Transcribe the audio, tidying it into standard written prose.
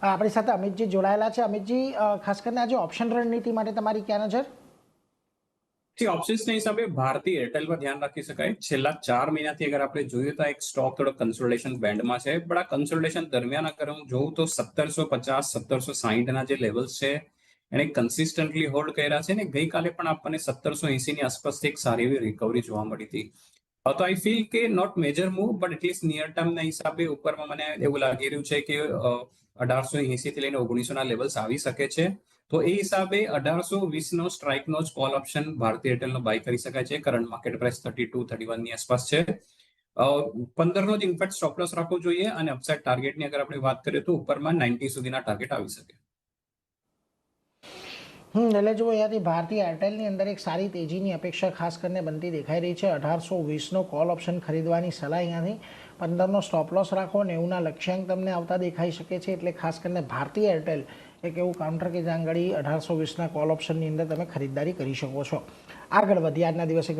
આપણી સાથે અમિતજી જોડાયેલા છે। અમિતજી, ખાસ કરીને આજે ઓપ્શન રણનીતિ માટે તમારી ક્યાં નજર? ઓપ્શન્સના હિસાબે ભારતી એરટેલ પર ધ્યાન રાખી શકાય। છેલ્લા 4 મહિનાથી અગર આપણે જોઈએ તો એક સ્ટોક થોડો કન્સોલિડેશન બેન્ડમાં છે, પણ આ કન્સોલિડેશન દરમિયાન અગર હું જોઉં તો 1750 1760 જે લેવલ્સ છે એને કન્સિસ્ટન્ટલી હોલ્ડ કર્યા છે ને ગઈકાલે પણ આપણને 1780 ની આસપાસથી એક સારી એવી રિકવરી જોવા મળી હતી। તો આઈ ફીલ કે not major move but at least near ટર્મના હિસાબે ઉપરમાં મને એવું લાગી રહ્યું છે કે 1880 થી લઈને 1900 ના લેવલ્સ આવી શકે છે। તો એ હિસાબે 1820 નો સ્ટ્રાઇકનો જ કોલ ઓપ્શન ભારતી એરટેલનો બાય કરી શકાય છે। કરંટ માર્કેટ પ્રાઇસ 32-31 ની આસપાસ છે। 15 નો જ ઇનફેક્ટ સ્ટોપ લોસ રાખવો જોઈએ અને અપસાઇડ ટાર્ગેટની અગર આપણે વાત કરીએ તો ઉપરમાં 90 સુધીના ટાર્ગેટ આવી શકે। એટલે જો અહીંયાથી ભારતીય એરટેલની અંદર એક સારી તેજીની અપેક્ષા ખાસ કરીને બનતી દેખાઈ રહી છે। 1820નો કોલ ઓપ્શન ખરીદવાની સલાહ અહીંયાથી, 15નો સ્ટોપ લોસ રાખો, 90ના લક્ષ્યાંક તમને આવતા દેખાઈ શકે છે। એટલે ખાસ કરીને ભારતીય એરટેલ એક એવું કાઉન્ટર કે જ્યાં આગળ 1820ના કોલ ઓપ્શનની અંદર તમે ખરીદદારી કરી શકો છો। આગળ વધીએ આજના દિવસે